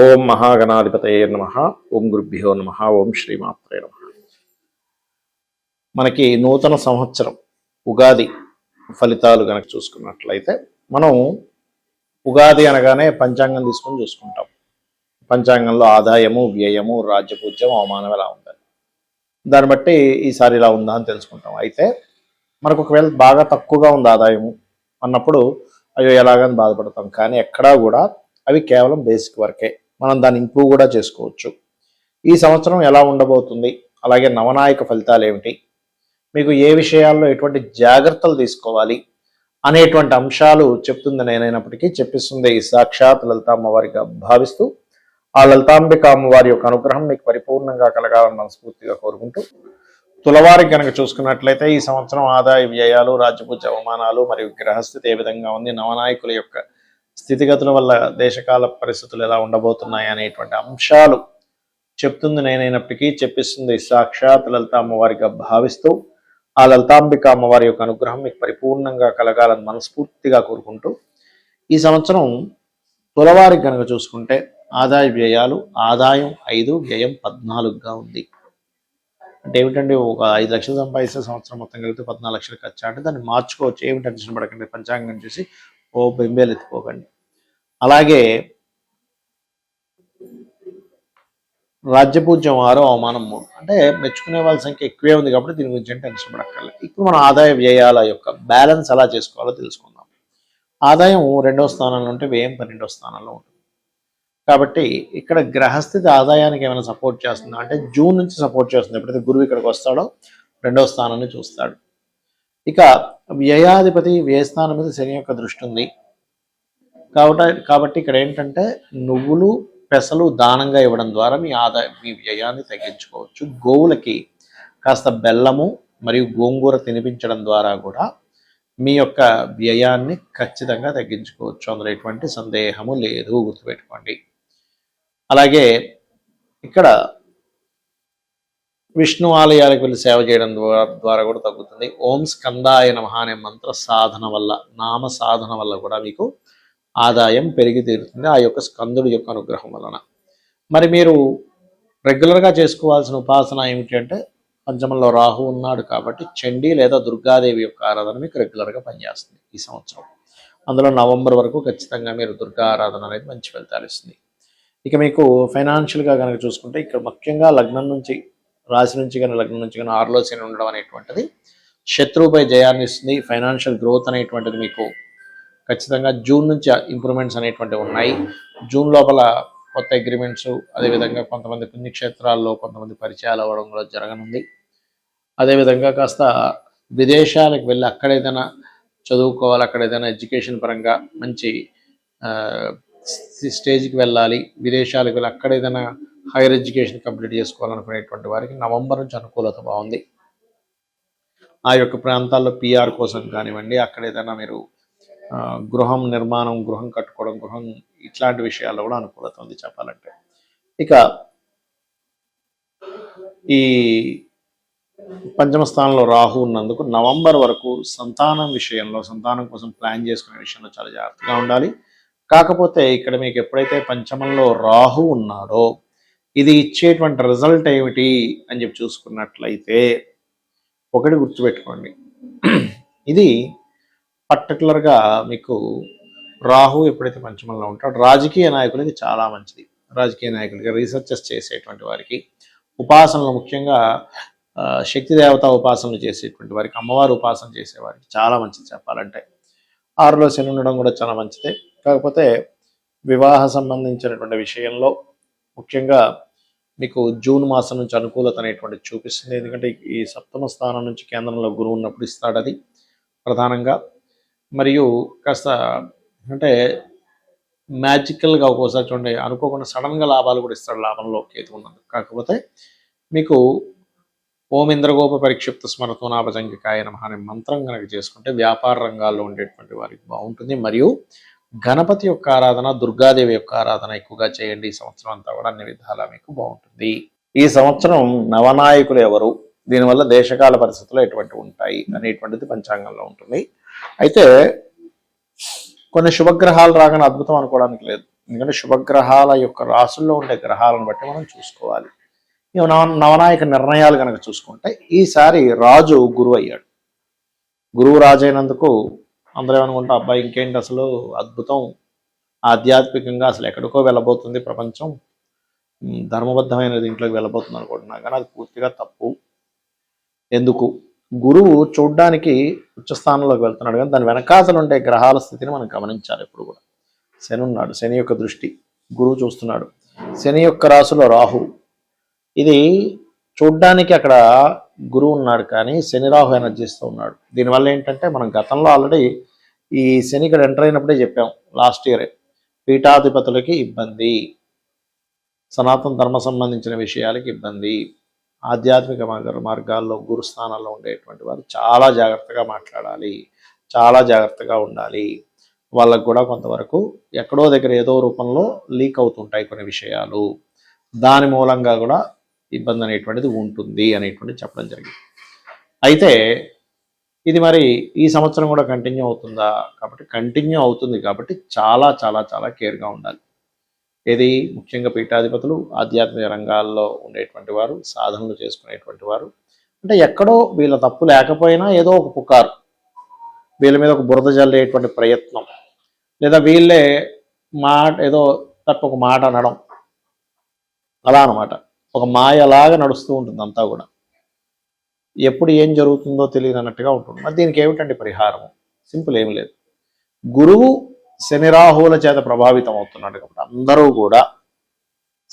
ఓం మహాగణాధిపతయే నమః. ఓం గురుభ్యో నమః. ఓం శ్రీమాత్రే నమః. మనకి నూతన సంవత్సరం ఉగాది ఫలితాలు కనుక చూసుకున్నట్లయితే మనం ఉగాది అనగానే పంచాంగం తీసుకొని చూసుకుంటాం. పంచాంగంలో ఆదాయము, వ్యయము, రాజ్యపూజ్యం, అవమానం ఎలా ఉందని దాన్ని బట్టి ఈసారి ఇలా ఉందా అని తెలుసుకుంటాం. అయితే మనకు ఒకవేళ బాగా తక్కువగా ఉంది ఆదాయము అన్నప్పుడు అయ్యో ఎలాగని బాధపడతాం. కానీ ఎక్కడా కూడా అవి కేవలం బేసిక్ వరకే, మనం దాన్ని ఇంప్రూవ్ కూడా చేసుకోవచ్చు. ఈ సంవత్సరం ఎలా ఉండబోతుంది, అలాగే నవనాయక ఫలితాలు ఏమిటి, మీకు ఏ విషయాల్లో ఎటువంటి జాగ్రత్తలు తీసుకోవాలి అనేటువంటి అంశాలు చెప్తుంది నేనైనప్పటికీ చెప్పిస్తుంది ఈ సాక్షాత్ లలిత అమ్మవారిగా భావిస్తూ ఆ లలితాంబిక అమ్మవారి యొక్క అనుగ్రహం మీకు పరిపూర్ణంగా కలగాలని మనస్ఫూర్తిగా కోరుకుంటూ, తులవారికి కనుక చూసుకున్నట్లయితే ఈ సంవత్సరం ఆదాయ వ్యయాలు, రాజ్యపూజ అవమానాలు మరియు గ్రహస్థితి ఏ విధంగా ఉంది, నవనాయకుల యొక్క స్థితిగతుల వల్ల దేశకాల పరిస్థితులు ఎలా ఉండబోతున్నాయి అనేటువంటి అంశాలు చెప్తుంది నేనైనప్పటికీ చెప్పిస్తుంది సాక్షాత్ లలిత అమ్మవారిగా భావిస్తూ ఆ లలితాంబిక అమ్మవారి యొక్క అనుగ్రహం మీకు పరిపూర్ణంగా కలగాలని మనస్ఫూర్తిగా కోరుకుంటూ, ఈ సంవత్సరం తులవారికి కనుక చూసుకుంటే ఆదాయ వ్యయాలు ఆదాయం 5, వ్యయం 14గా ఉంది. అంటే ఏమిటండి, ఒక 5 లక్షలు సంపాదిస్తే సంవత్సరం మొత్తం కలిగితే 14 లక్షలు ఖర్చు. అంటే దాన్ని మార్చుకోవచ్చు, ఏమి టెన్షన్ పడకండి, పంచాంగం చూసి ఓ బెంబేలు ఎత్తుకోకండి. అలాగే రాజ్యపూజ్యం 6, అవమానం 3. అంటే మెచ్చుకునే వాళ్ళ సంఖ్య ఎక్కువే ఉంది కాబట్టి దీని గురించి టెన్షన్ పడక్కర్లేదు. ఇప్పుడు మనం ఆదాయ వ్యయాల యొక్క బ్యాలెన్స్ ఎలా చేసుకోవాలో తెలుసుకుందాం. ఆదాయం 2వ స్థానంలో ఉంటే వ్యయం 12వ స్థానంలో ఉంటుంది. కాబట్టి ఇక్కడ గ్రహస్థితి ఆదాయానికి ఏమైనా సపోర్ట్ చేస్తుందా అంటే జూన్ నుంచి సపోర్ట్ చేస్తుంది. ఎప్పుడైతే గురువు ఇక్కడికి వస్తాడో 2వ స్థానాన్ని చూస్తాడు. ఇక వ్యయాధిపతి వ్యయస్థానం మీద శని యొక్క దృష్టి ఉంది కాబట్టి ఇక్కడ ఏంటంటే నువ్వులు, పెసలు దానంగా ఇవ్వడం ద్వారా మీ వ్యయాన్ని తగ్గించుకోవచ్చు. గోవులకి కాస్త బెల్లము మరియు గోంగూర తినిపించడం ద్వారా కూడా మీ యొక్క వ్యయాన్ని ఖచ్చితంగా తగ్గించుకోవచ్చు. అందులో ఎటువంటి సందేహము లేదు, గుర్తుపెట్టుకోండి. అలాగే ఇక్కడ విష్ణు ఆలయాలకు వెళ్ళి సేవ చేయడం ద్వారా కూడా తగ్గుతుంది. ఓం స్కందాయ నమః అనే మంత్ర సాధన వల్ల, నామ సాధన వల్ల కూడా మీకు ఆదాయం పెరిగి తీరుతుంది ఆ యొక్క స్కందుడి యొక్క అనుగ్రహం వలన. మరి మీరు రెగ్యులర్గా చేసుకోవాల్సిన ఉపాసన ఏమిటి అంటే పంచమంలో రాహు ఉన్నాడు కాబట్టి చండీ లేదా దుర్గాదేవి యొక్క ఆరాధన మీకు రెగ్యులర్గా పనిచేస్తుంది ఈ సంవత్సరం. అందులో నవంబర్ వరకు ఖచ్చితంగా మీరు దుర్గా ఆరాధన అనేది మంచి ఫలితాలు ఇస్తుంది. ఇక మీకు ఫైనాన్షియల్గా కనుక చూసుకుంటే ఇక్కడ ముఖ్యంగా లగ్నం నుంచి, రాశి నుంచి కానీ లగ్నం నుంచి కానీ 6లో శని ఉండడం అనేటువంటిది శత్రువుపై జయాన్ని ఇస్తుంది. ఫైనాన్షియల్ గ్రోత్ అనేటువంటిది మీకు ఖచ్చితంగా జూన్ నుంచి ఇంప్రూవ్మెంట్స్ అనేటువంటివి ఉన్నాయి. జూన్ లోపల కొత్త అగ్రిమెంట్స్, అదేవిధంగా కొంతమంది పుణ్యక్షేత్రాల్లో కొంతమంది పరిచయాలు అవ్వడం కూడా జరగనుంది. అదేవిధంగా కాస్త విదేశాలకు వెళ్ళి అక్కడ ఏదైనా చదువుకోవాలి, అక్కడ ఏదైనా ఎడ్యుకేషన్ పరంగా మంచి స్టేజ్కి వెళ్ళాలి, విదేశాలకు వెళ్ళి అక్కడ ఏదైనా హైయర్ ఎడ్యుకేషన్ కంప్లీట్ చేసుకోవాలనుకునేటువంటి వారికి నవంబర్ నుంచి అనుకూలత బాగుంది. ఆ యొక్క ప్రాంతాల్లో PR కోసం కానివ్వండి, అక్కడ ఏదైనా మీరు గృహం నిర్మాణం, గృహం కట్టుకోవడం, గృహం ఇట్లాంటి విషయాల్లో కూడా అనుకూలత ఉంది చెప్పాలంటే. ఇక ఈ పంచమ స్థానంలో రాహు ఉన్నందుకు నవంబర్ వరకు సంతానం విషయంలో, సంతానం కోసం ప్లాన్ చేసుకునే విషయంలో చాలా జాగ్రత్తగా ఉండాలి. కాకపోతే ఇక్కడ మీకు ఎప్పుడైతే పంచమంలో రాహు ఉన్నాడో ఇది ఇచ్చేటువంటి రిజల్ట్ ఏమిటి అని చెప్పి చూసుకున్నట్లయితే ఒకటి గుర్తుపెట్టుకోండి, ఇది పర్టికులర్గా మీకు రాహు ఎప్పుడైతే పంచమంలో ఉంటాడో రాజకీయ నాయకులకి చాలా మంచిది. రాజకీయ నాయకులకి, రీసెర్చెస్ చేసేటువంటి వారికి, ఉపాసనలు ముఖ్యంగా శక్తి దేవత ఉపాసనలు చేసేటువంటి వారికి, అమ్మవారి ఉపాసన చేసేవారికి చాలా మంచిది చెప్పాలంటే. 6లో శని ఉండడం కూడా చాలా మంచిదే. కాకపోతే వివాహ సంబంధించినటువంటి విషయంలో ముఖ్యంగా మీకు జూన్ మాసం నుంచి అనుకూలత అనేటువంటిది చూపిస్తుంది. ఎందుకంటే ఈ 7వ స్థానం నుంచి కేంద్రంలో గురువు ఉన్నప్పుడు ఇస్తాడు అది ప్రధానంగా. మరియు కాస్త అంటే మ్యాజికల్గా ఒక్కోసారి చూడండి అనుకోకుండా సడన్గా లాభాలు కూడా ఇస్తాడు లాభంలో కేతు ఉన్నది. కాకపోతే మీకు ఓం ఇంద్రగోప పరిక్షిప్త స్మరతో నాభజంగికాయ నమః అనే మంత్రం కనుక చేసుకుంటే వ్యాపార రంగాల్లో ఉండేటువంటి వారికి బాగుంటుంది. మరియు గణపతి యొక్క ఆరాధన, దుర్గాదేవి యొక్క ఆరాధన ఎక్కువగా చేయండి. ఈ సంవత్సరం అంతా కూడా అన్ని విధాలా మీకు బాగుంటుంది. ఈ సంవత్సరం నవనాయకులు ఎవరు, దీనివల్ల దేశకాల పరిస్థితులు ఎటువంటి ఉంటాయి అనేటువంటిది పంచాంగంలో ఉంటుంది. అయితే కొన్ని శుభగ్రహాలు రాగానే అద్భుతం అనుకోవడానికి లేదు. ఎందుకంటే శుభగ్రహాల యొక్క రాసుల్లో ఉండే గ్రహాలను బట్టి మనం చూసుకోవాలి. ఇక నవనాయక నిర్ణయాలు కనుక చూసుకుంటే ఈసారి రాజు గురువు అయ్యాడు. గురువు రాజు అయినందుకు అందరూ ఏమనుకుంటాం, అబ్బాయి ఇంకేంటి అసలు అద్భుతం, ఆధ్యాత్మికంగా అసలు ఎక్కడికో వెళ్ళబోతుంది ప్రపంచం, ధర్మబద్ధమైన దీంట్లోకి వెళ్ళబోతుంది అనుకుంటున్నా. కానీ అది పూర్తిగా తప్పు. ఎందుకు? గురువు చూడ్డానికి ఉచ్చస్థానంలోకి వెళ్తున్నాడు, కానీ దాని వెనకాతలు ఉండే గ్రహాల స్థితిని మనం గమనించాలి. ఎప్పుడు కూడా శని ఉన్నాడు, శని యొక్క దృష్టి గురువు చూస్తున్నాడు. శని యొక్క రాశిలో రాహు, ఇది చూడ్డానికి అక్కడ గురువు ఉన్నాడు కానీ శని రాహు ఎనర్జీస్తో ఉన్నాడు. దీనివల్ల ఏంటంటే మనం గతంలో ఆల్రెడీ ఈ శని ఇక్కడ ఎంటర్ అయినప్పుడే చెప్పాం, లాస్ట్ ఇయరే, పీఠాధిపతులకి ఇబ్బంది, సనాతన ధర్మ సంబంధించిన విషయాలకి ఇబ్బంది, ఆధ్యాత్మిక మార్గాల్లో గురుస్థానాల్లో ఉండేటువంటి వారు చాలా జాగ్రత్తగా మాట్లాడాలి, చాలా జాగ్రత్తగా ఉండాలి. వాళ్ళకు కూడా కొంతవరకు ఎక్కడో దగ్గర ఏదో రూపంలో లీక్ అవుతుంటాయి కొన్ని విషయాలు, దాని మూలంగా కూడా ఇబ్బంది అనేటువంటిది ఉంటుంది అనేటువంటి చెప్పడం జరిగింది. అయితే ఇది మరి ఈ సంవత్సరం కూడా కంటిన్యూ అవుతుందా? కాబట్టి కంటిన్యూ అవుతుంది, కాబట్టి చాలా చాలా చాలా కేర్గా ఉండాలి. ఏది ముఖ్యంగా పీఠాధిపతులు, ఆధ్యాత్మిక రంగాల్లో ఉండేటువంటి వారు, సాధనలు చేసుకునేటువంటి వారు, అంటే ఎక్కడో వీళ్ళ తప్పు లేకపోయినా ఏదో ఒక పుకారు, వీళ్ళ మీద ఒక బురద జల్లేటువంటి ప్రయత్నం, లేదా వీళ్ళే ఏదో తప్ప ఒక మాట అనడం, అలా అనమాట. ఒక మాయలాగా నడుస్తూ ఉంటుంది అంతా కూడా, ఎప్పుడు ఏం జరుగుతుందో తెలియదు అన్నట్టుగా ఉంటుంది. మరి దీనికి ఏమిటండి పరిహారం? సింపుల్, ఏమి లేదు. గురువు శని రాహువుల చేత ప్రభావితం అవుతున్నాడు కాబట్టి అందరూ కూడా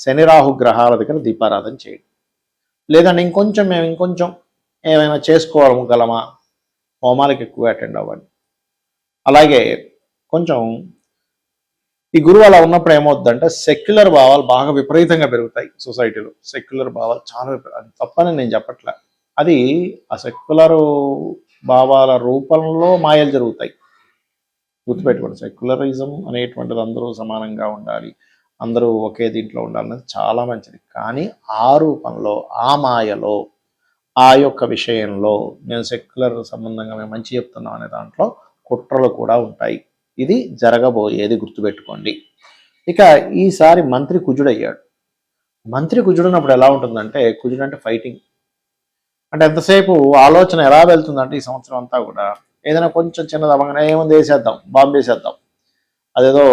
శని రాహు గ్రహాల దగ్గర దీపారాధన చేయండి. లేదంటే ఇంకొంచెం ఏమైనా చేసుకోగలమా, హోమాలకు ఎక్కువ అటెండ్ అవ్వండి. అలాగే కొంచెం ఈ గురువు అలా ఉన్నప్పుడు ఏమవుతుందంటే సెక్యులర్ భావాలు బాగా విపరీతంగా పెరుగుతాయి సొసైటీలో. సెక్యులర్ భావాలు చాలా అది తప్పని నేను చెప్పట్లే, అది ఆ సెక్యులర్ భావాల రూపంలో మాయలు జరుగుతాయి. గుర్తుపెట్టుకోండి, సెక్యులరిజం అనేటువంటిది అందరూ సమానంగా ఉండాలి, అందరూ ఒకే దీంట్లో ఉండాలన్నది చాలా మంచిది. కానీ ఆ రూపంలో, ఆ మాయలో, ఆ యొక్క విషయంలో నేను సెక్యులర్ సంబంధంగా మేము మంచి చెప్తున్నాం అనే దాంట్లో కుట్రలు కూడా ఉంటాయి. ఇది జరగబోయేది, గుర్తుపెట్టుకోండి. ఇక ఈసారి మంత్రి కుజుడయ్యాడు. మంత్రి కుజుడున్నప్పుడు ఎలా ఉంటుందంటే, కుజుడు అంటే ఫైటింగ్, అంటే ఎంతసేపు ఆలోచన ఎలా వెళ్తుందంటే ఈ సంవత్సరం అంతా కూడా ఏదైనా కొంచెం చిన్నది అవ్వగానే ఏముంది వేసేద్దాం, బాంబు వేసేద్దాం. అదేదో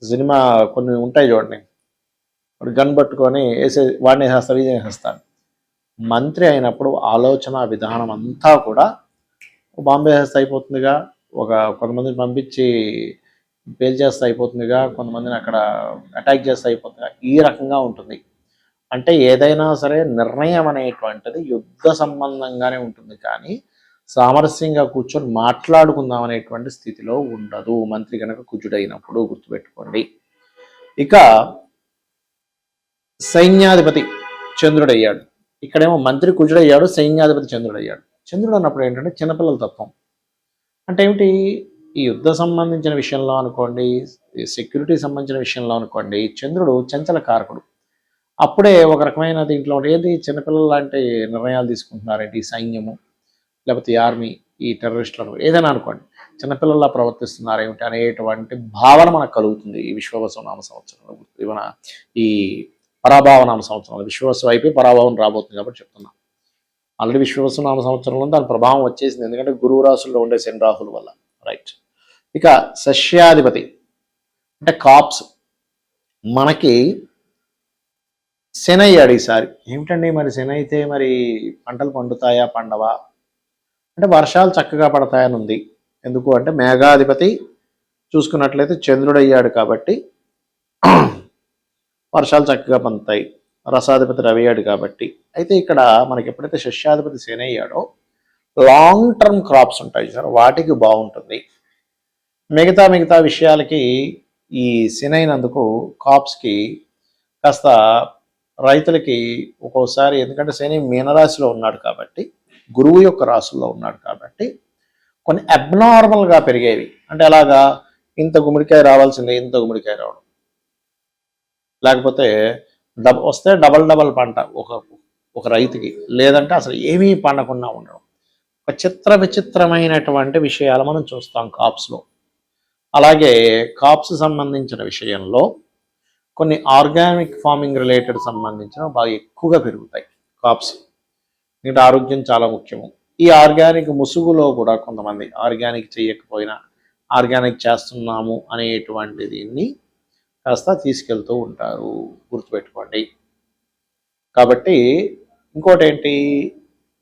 సినిమా కొన్ని ఉంటాయి చూడండి, గన్ పట్టుకొని వాడిని వేసేస్తాను, ఇది వేసేస్తాను. మంత్రి అయినప్పుడు ఆలోచన విధానం అంతా కూడా బాంబు వేసేస్తే అయిపోతుందిగా, కొంతమందిని పంపించి పేల్ చేస్తే అయిపోతుందిగా, కొంతమందిని అక్కడ అటాక్ చేస్తే అయిపోతుందిగా, ఈ రకంగా ఉంటుంది. అంటే ఏదైనా సరే నిర్ణయం అనేటువంటిది యుద్ధ సంబంధంగానే ఉంటుంది, కానీ సామరస్యంగా కూర్చొని మాట్లాడుకుందాం అనేటువంటి స్థితిలో ఉండదు మంత్రి కనుక కుజుడైనప్పుడు, గుర్తుపెట్టుకోండి. ఇక సైన్యాధిపతి చంద్రుడయ్యాడు. ఇక్కడేమో మంత్రి కుజుడయ్యాడు, సైన్యాధిపతి చంద్రుడయ్యాడు. చంద్రుడు అన్నప్పుడు ఏంటంటే చిన్నపిల్లల తత్వం. అంటే ఏమిటి? ఈ యుద్ధ సంబంధించిన విషయంలో అనుకోండి, సెక్యూరిటీ సంబంధించిన విషయంలో అనుకోండి, చంద్రుడు చంచల కారకుడు. అప్పుడే ఒక రకమైన దీంట్లో ఏది చిన్నపిల్లలు లాంటి నిర్ణయాలు తీసుకుంటున్నారేంటి ఈ సైన్యము, లేకపోతే ఈ ఆర్మీ, ఈ టెర్రరిస్టులను, ఏదైనా అనుకోండి, చిన్నపిల్లల్లా ప్రవర్తిస్తున్నారేమిటి అనేటువంటి భావన మనకు కలుగుతుంది ఈ విశ్వవసు నామ సంవత్సరంలో. మన ఈ పరాభావ నామ సంవత్సరంలో విశ్వవసు అయిపోయి పరాభావం రాబోతుంది కాబట్టి చెప్తున్నా. ఆల్రెడీ విశ్వవసు నామ సంవత్సరంలో దాని ప్రభావం వచ్చేసింది, ఎందుకంటే గురువు రాశుల్లో ఉండే శని రాహుల వల్ల. రైట్. ఇక సస్యాధిపతి అంటే కాప్స్, మనకి శని అయ్యాడు ఈసారి. ఏమిటండి మరి శని అయితే మరి పంటలు పండుతాయా, పండవా అంటే వర్షాలు చక్కగా పడతాయని ఉంది. ఎందుకు అంటే మేఘాధిపతి చూసుకున్నట్లయితే చంద్రుడు అయ్యాడు కాబట్టి వర్షాలు చక్కగా పండుతాయి. రసాధిపతి రవి అయ్యాడు కాబట్టి. అయితే ఇక్కడ మనకి ఎప్పుడైతే శస్యాధిపతి శని అయ్యాడో లాంగ్ టర్మ్ క్రాప్స్ ఉంటాయి సార్, వాటికి బాగుంటుంది. మిగతా విషయాలకి ఈ శని అయినందుకు కాప్స్కి కాస్త రైతులకి ఒక్కోసారి, ఎందుకంటే శని మీనరాశిలో ఉన్నాడు కాబట్టి, గురువు యొక్క రాశుల్లో ఉన్నాడు కాబట్టి కొన్ని అబ్నార్మల్గా పెరిగేవి. అంటే అలాగా ఇంత గుమ్మడికాయ రావాల్సిందే ఇంత గుమ్మడికాయ రావడం, లేకపోతే వస్తే డబల్ పంట ఒక రైతుకి, లేదంటే అసలు ఏమీ పండకుండా ఉండడం. ఒక విచిత్రమైనటువంటి విషయాలు మనం చూస్తాం కాప్స్లో. అలాగే కాప్స్ సంబంధించిన విషయంలో కొన్ని ఆర్గానిక్ ఫార్మింగ్ రిలేటెడ్ సంబంధించిన బాగా ఎక్కువగా పెరుగుతాయి కాప్స్. ఎందుకంటే ఆరోగ్యం చాలా ముఖ్యము. ఈ ఆర్గానిక్ ముసుగులో కూడా కొంతమంది ఆర్గానిక్ చేయకపోయినా ఆర్గానిక్ చేస్తున్నాము అనేటువంటి దీన్ని కాస్త తీసుకెళ్తూ ఉంటారు, గుర్తుపెట్టుకోండి. కాబట్టి ఇంకోటి ఏంటి,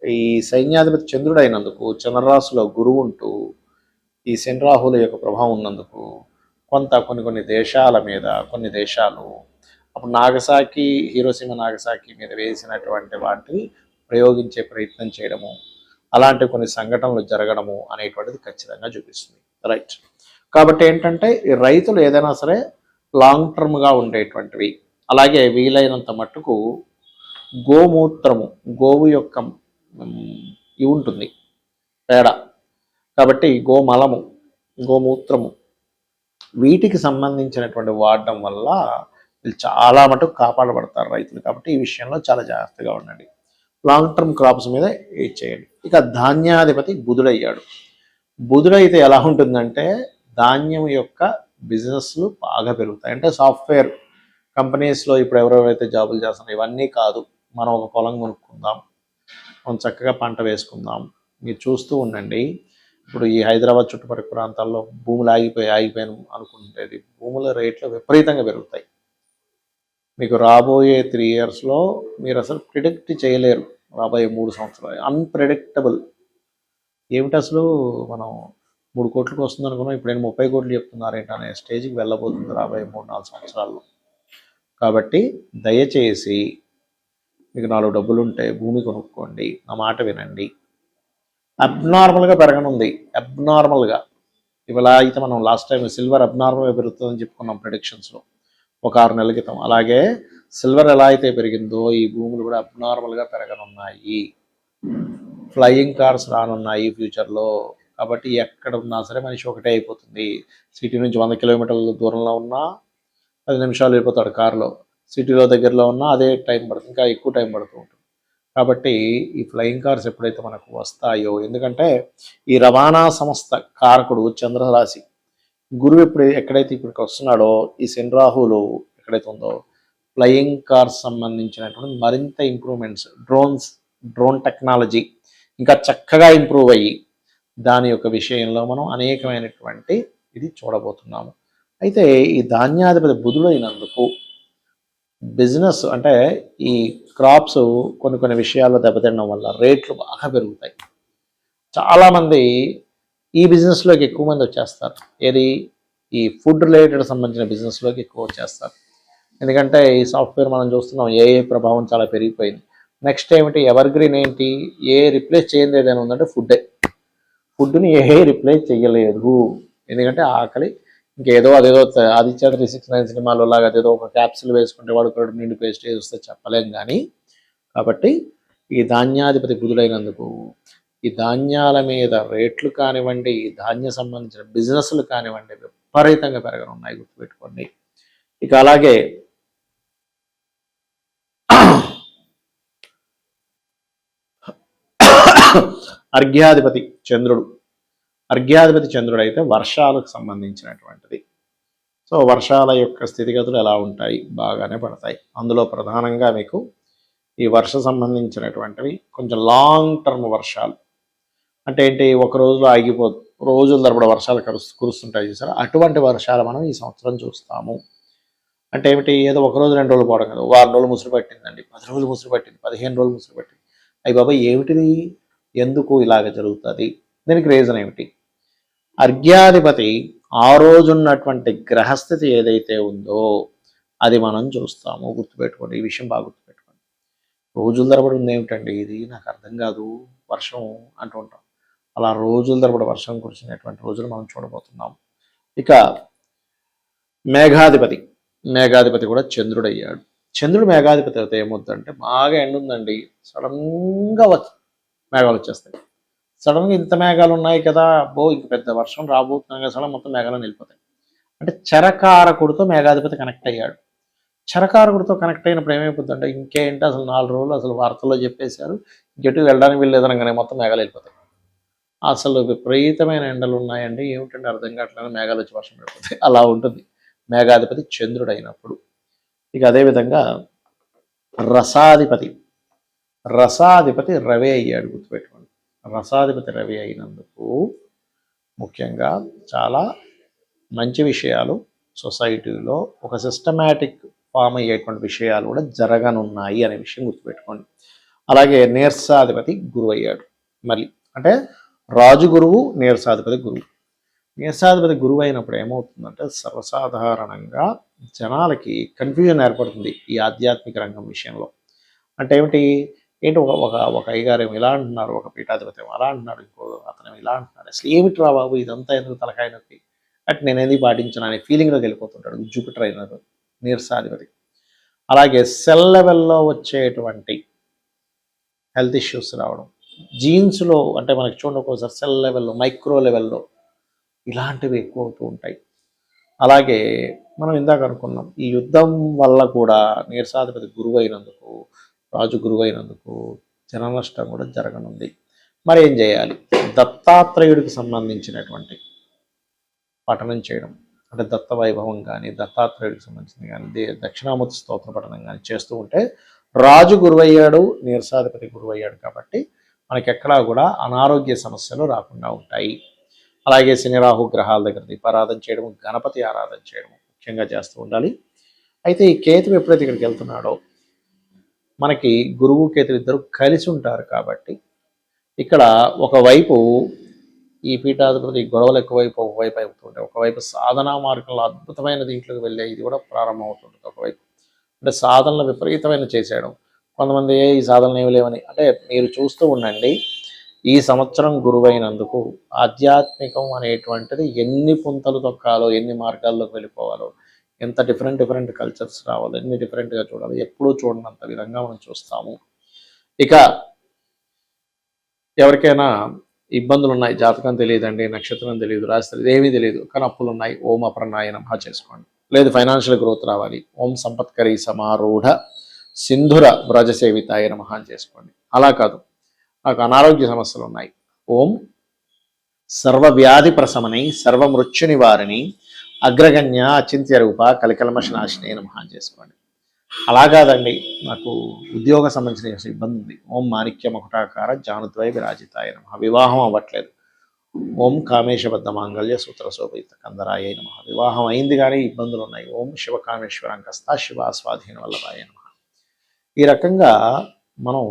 ఈ సైన్యాధిపతి చంద్రుడు అయినందుకు చంద్రరాశిలో గురువు ఉంటూ ఈ శని రాహుల యొక్క ప్రభావం ఉన్నందుకు కొన్ని దేశాల మీద కొన్ని దేశాలు అప్పుడు నాగసాకి, హీరోషిమా నాగసాకి మీద వేసినటువంటి వాటిని ప్రయోగించే ప్రయత్నం చేయడము, అలాంటి కొన్ని సంఘటనలు జరగడము అనేటువంటిది ఖచ్చితంగా చూపిస్తుంది. రైట్. కాబట్టి ఏంటంటే ఈ రైతులు ఏదైనా సరే లాంగ్ టర్మ్గా ఉండేటువంటివి, అలాగే వీలైనంత మట్టుకు గోమూత్రము, గోవు యొక్క ఇవి ఉంటుంది పేడ, కాబట్టి గోమలము, గోమూత్రము వీటికి సంబంధించినటువంటి వాడడం వల్ల వీళ్ళు చాలా మటుకు కాపాడబడతారు రైతులు. కాబట్టి ఈ విషయంలో చాలా జాగ్రత్తగా ఉండండి. లాంగ్ టర్మ్ క్రాప్స్ మీద ఏది చేయండి. ఇక ధాన్యాధిపతి బుధుడయ్యాడు. బుధుడైతే ఎలా ఉంటుందంటే ధాన్యం యొక్క బిజినెస్లు బాగా పెరుగుతాయి. అంటే సాఫ్ట్వేర్ కంపెనీస్లో ఇప్పుడు ఎవరెవరైతే జాబులు చేస్తున్నారో ఇవన్నీ కాదు, మనం ఒక పొలం కొనుక్కుందాం, మనం చక్కగా పంట వేసుకుందాం. మీరు చూస్తూ ఉండండి, ఇప్పుడు ఈ హైదరాబాద్ చుట్టుపక్కల ప్రాంతాల్లో భూములు ఆగిపోయాను అనుకుంటేది భూముల రేట్లు విపరీతంగా పెరుగుతాయి. మీకు రాబోయే 3 ఇయర్స్లో మీరు అసలు ప్రిడిక్ట్ చేయలేరు. రాబోయే 3 సంవత్సరాలు అన్ప్రెడిక్టబుల్. ఏమిటి అసలు మనం 3 కోట్లకు వస్తుంది అనుకున్నాం, ఇప్పుడు నేను 30 కోట్లు చెప్తున్నారేంటి అనే స్టేజ్కి వెళ్ళబోతుంది రాబోయే 3-4 సంవత్సరాల్లో. కాబట్టి దయచేసి మీకు 4 డబ్బులు ఉంటే భూమి కొనుక్కోండి, నా మాట వినండి. అబ్నార్మల్గా పెరగనుంది, అబ్నార్మల్గా. ఇవాళ అయితే మనం లాస్ట్ టైం సిల్వర్ అబ్నార్మల్గా పెరుగుతుందని చెప్పుకున్నాం ప్రిడిక్షన్స్లో ఒక 6 నెలల క్రితం. అలాగే సిల్వర్ ఎలా అయితే పెరిగిందో ఈ భూములు కూడా అబ్నార్మల్గా పెరగనున్నాయి. ఫ్లయింగ్ కార్స్ రానున్నాయి ఫ్యూచర్లో. కాబట్టి ఎక్కడ ఉన్నా సరే మనిషి ఒకటే అయిపోతుంది. సిటీ నుంచి 100 కిలోమీటర్ల దూరంలో ఉన్నా 10 నిమిషాలు వెళ్ళిపోతాడు కారులో, సిటీలో దగ్గరలో ఉన్నా అదే టైం పడుతుంది, ఇంకా ఎక్కువ టైం పడుతూ ఉంటుంది. కాబట్టి ఈ ఫ్లయింగ్ కార్స్ ఎప్పుడైతే మనకు వస్తాయో, ఎందుకంటే ఈ రవాణా సంస్థ కారకుడు చంద్రరాశి, గురువు ఎక్కడైతే ఇప్పటికి వస్తున్నాడో ఈ శని రాహులు ఎక్కడైతే ఉందో ఫ్లయింగ్ కార్స్ సంబంధించినటువంటి మరింత ఇంప్రూవ్మెంట్స్, డ్రోన్ టెక్నాలజీ ఇంకా చక్కగా ఇంప్రూవ్ అయ్యి దాని యొక్క విషయంలో మనం అనేకమైనటువంటి ఇది చూడబోతున్నాము. అయితే ఈ ధాన్యాధిపతి బుధుడైనందుకు బిజినెస్ అంటే ఈ క్రాప్స్ కొన్ని విషయాల్లో దెబ్బతినడం వల్ల రేట్లు బాగా పెరుగుతాయి. చాలామంది ఈ బిజినెస్లోకి ఎక్కువ మంది వచ్చేస్తారు. ఏది, ఈ ఫుడ్ రిలేటెడ్ సంబంధించిన బిజినెస్లోకి ఎక్కువ వచ్చేస్తారు. ఎందుకంటే ఈ సాఫ్ట్వేర్ మనం చూస్తున్నాం, ఏఐ ప్రభావం చాలా పెరిగిపోయింది. నెక్స్ట్ ఏమిటి, ఎవర్ గ్రీన్ ఏంటి, ఏ రిప్లేస్ చేయండి ఏదైనా ఉందంటే ఫుడ్ని ఏ రిప్లేస్ చేయలేదు. ఎందుకంటే ఆకలి ఇంకేదో అదేదో ఆదిత్య 369 సినిమాలో లాగా అదేదో ఒక క్యాప్సిల్ వేసుకుంటే వాడు కడుపు నిండి పేస్ట్ వేస్తే చెప్పలేం. కానీ కాబట్టి ఈ ధాన్యాధిపతి బుధుడైనందుకు ఈ ధాన్యాల మీద రేట్లు కానివ్వండి, ధాన్య సంబంధించిన బిజినెస్లు కానివ్వండి విపరీతంగా పెరగనున్నాయి, గుర్తుపెట్టుకోండి. ఇక అలాగే అర్ఘ్యాధిపతి చంద్రుడు అయితే వర్షాలకు సంబంధించినటువంటిది. సో వర్షాల యొక్క స్థితిగతులు ఎలా ఉంటాయి, బాగానే పడతాయి. అందులో ప్రధానంగా మీకు ఈ వర్ష సంబంధించినటువంటివి కొంచెం లాంగ్ టర్మ్ వర్షాలు. అంటే ఏంటి, ఒక రోజులో ఆగిపోదు, రోజుల తరబడి వర్షాలు కురుస్తుంటాయి చూసారా, అటువంటి వర్షాలు మనం ఈ సంవత్సరం చూస్తాము. అంటే ఏమిటి, ఏదో ఒక రోజు 2 రోజులు పోవడం కదా, 1 రోజులు ముసురు పట్టిందండి, 10 రోజులు ముసురు పట్టింది, 15 రోజులు ముసురు పట్టింది. అయ్యి బాబా ఏమిటిది, ఎందుకు ఇలాగ జరుగుతుంది, దీనికి రీజన్ ఏమిటి? అర్ఘ్యాధిపతి ఆ రోజున్నటువంటి గ్రహస్థితి ఏదైతే ఉందో అది మనం చూస్తాము, గుర్తుపెట్టుకోండి. ఈ విషయం బాగా గుర్తుపెట్టుకోండి. రోజుల తరబడి ఉంది ఏమిటండి ఇది, నాకు అర్థం కాదు, వర్షం అంటూ ఉంటాం. అలా రోజుల తరబడి వర్షం కురిసినటువంటి రోజులు మనం చూడబోతున్నాం. ఇక మేఘాధిపతి కూడా చంద్రుడు అయ్యాడు. చంద్రుడు మేఘాధిపతి అయితే ఏమవుతుందంటే, బాగా ఎండ ఉందండి, సడన్గా మేఘాలు వచ్చేస్తాయి. సడన్గా ఇంత మేఘాలు ఉన్నాయి కదా, ఇంక పెద్ద వర్షం రాబోతున్నాయి కదా, సడన్ మొత్తం మేఘాలను వెళ్ళిపోతాయి. అంటే చరకారకుడితో మేఘాధిపతి కనెక్ట్ అయ్యాడు. చరకారకుడితో కనెక్ట్ అయినప్పుడు ఏమైపోతుందంటే, ఇంకేంటి అసలు 4 రోజులు అసలు వార్తల్లో చెప్పేశారు, ఇంకెటు వెళ్ళడానికి వీళ్ళు లేదనగానే మొత్తం మేఘాలు వెళ్ళిపోతాయి. అసలు విపరీతమైన ఎండలు ఉన్నాయండి, ఏమిటంటే అర్థం కావట్లేదు, మేఘాలు వచ్చి వర్షం పడిపోతాయి, అలా ఉంటుంది మేఘాధిపతి చంద్రుడు అయినప్పుడు. ఇక అదేవిధంగా రసాధిపతి రసాధిపతి రవి అయ్యాడు, గుర్తుపెట్టుకోండి. రసాధిపతి రవి అయినందుకు ముఖ్యంగా చాలా మంచి విషయాలు సొసైటీలో ఒక సిస్టమేటిక్ ఫామ్ అయ్యేటువంటి విషయాలు కూడా జరగనున్నాయి అనే విషయం గుర్తుపెట్టుకోండి. అలాగే నీరసాధిపతి గురువు అయ్యాడు మళ్ళీ, అంటే రాజు గురువు, నీరసాధిపతి గురువు. నీరసాధిపతి గురువు అయినప్పుడు ఏమవుతుందంటే సర్వసాధారణంగా జనాలకి కన్ఫ్యూజన్ ఏర్పడుతుంది ఈ ఆధ్యాత్మిక రంగం విషయంలో. అంటే ఏంటి ఒక అయ్యగారు ఏమో ఇలా అంటున్నారు, ఒక పీఠాధిపతి ఏమో అలా అంటున్నాడు, ఇంకో అతను ఇలా అంటున్నాడు, అసలు ఏమిట్రా బాబు ఇదంతా ఎందుకు తలకాయ నొప్పి, అంటే నేను ఎందుకు పాటించాను అనే ఫీలింగ్లోకి వెళ్ళిపోతుంటాడు జూపిటర్ అయినారు నీరసాధిపతి. అలాగే సెల్ లెవెల్లో వచ్చేటువంటి హెల్త్ ఇష్యూస్ రావడం, జీన్స్లో అంటే మనకి చూడండి ఒక్కోసారి సెల్ లెవెల్లో మైక్రో లెవెల్లో ఇలాంటివి ఎక్కువ అవుతూ ఉంటాయి. అలాగే మనం ఇందాక అనుకున్నాం ఈ యుద్ధం వల్ల కూడా నీరసాధిపతి గురువు అయినందుకు, రాజు గురువు అయినందుకు జన నష్టం కూడా జరగనుంది. మరి ఏం చేయాలి? దత్తాత్రేయుడికి సంబంధించినటువంటి పఠనం చేయడం, అంటే దత్త వైభవం కానీ దత్తాత్రేయుడికి సంబంధించింది కానీ దక్షిణామూర్తి స్తోత్ర పఠనం కానీ చేస్తూ ఉంటే రాజు గురువయ్యాడు, నీరసాధిపతి గురువయ్యాడు కాబట్టి మనకి ఎక్కడా కూడా అనారోగ్య సమస్యలు రాకుండా ఉంటాయి. అలాగే శని రాహు గ్రహాల దగ్గర దీపారాధన చేయడం, గణపతి ఆరాధన చేయడం ముఖ్యంగా చేస్తూ ఉండాలి. అయితే ఈ కేతువు ఎప్పుడైతే ఇక్కడికి వెళ్తున్నాడో మనకి గురువు కేతువు ఇద్దరు కలిసి ఉంటారు కాబట్టి ఇక్కడ ఒకవైపు ఈ పీఠాధిపతి గొడవలు ఎక్కువైపు ఒకవైపు అవుతుంటాయి, ఒకవైపు సాధనా మార్గంలో అద్భుతమైన దీంట్లోకి వెళ్ళే ఇది కూడా ప్రారంభం అవుతుంటుంది. ఒకవైపు అంటే సాధనలు విపరీతమైన చేసేయడం, కొంతమంది ఈ సాధనలు ఏమి లేవని, అంటే మీరు చూస్తూ ఉండండి ఈ సంవత్సరం గురువైనందుకు ఆధ్యాత్మికం అనేటువంటిది ఎన్ని పుంతలు తొక్కాలో, ఎన్ని మార్గాల్లోకి వెళ్ళిపోవాలో, ఎంత డిఫరెంట్ కల్చర్స్ రావాలో, ఎన్ని డిఫరెంట్గా చూడాలి, ఎప్పుడూ చూడనంత విధంగా మనం చూస్తాము. ఇక ఎవరికైనా ఇబ్బందులు ఉన్నాయి, జాతకం తెలియదండి, నక్షత్రం తెలియదు, రాశి తెలియదు, ఏమీ తెలియదు, కానీ అప్పులు ఉన్నాయి, ఓం అప్రనాయ నమః చేసుకోండి. లేదు ఫైనాన్షియల్ గ్రోత్ రావాలి, ఓం సంపత్కరీ సమారూఢ సింధుర వ్రజసేవితాయ నమః చేసుకోండి. అలా కాదు నాకు అనారోగ్య సమస్యలు ఉన్నాయి, ఓం సర్వవ్యాధి ప్రశమనై సర్వమృత్యు నివారిణి అగ్రగణ్య అచింత్య రూప కలికల్మష నాశిని నమః చేసుకోండి. అలా కాదండి నాకు ఉద్యోగ సంబంధించిన ఇబ్బంది ఉంది, ఓం మాణిక్య మకుటాకార జానుద్వయ విరాజితాయ నమః. వివాహం అవ్వట్లేదు, ఓం కామేశబద్ధ మాంగళ్య సూత్ర శోభిత కందరాయ నమః. వివాహం అయింది కానీ ఇబ్బందులు ఉన్నాయి, ఓం శివకామేశ్వరంకస్త శివ స్వాధీన వల్లభాయ నమః. ఈ రకంగా మనం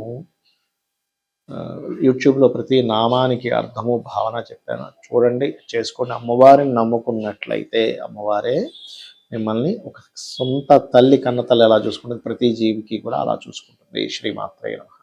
యూట్యూబ్లో ప్రతి నామానికి అర్థము భావన చెప్పాను, చూడండి, చేసుకోండి. అమ్మవారిని నమ్ముకున్నట్లయితే అమ్మవారే మిమ్మల్ని ఒక సొంత తల్లి కన్న తల్లి ఎలా చూసుకుంటుంది, ప్రతి జీవికి కూడా అలా చూసుకుంటుంది. శ్రీమాత్రే నమః.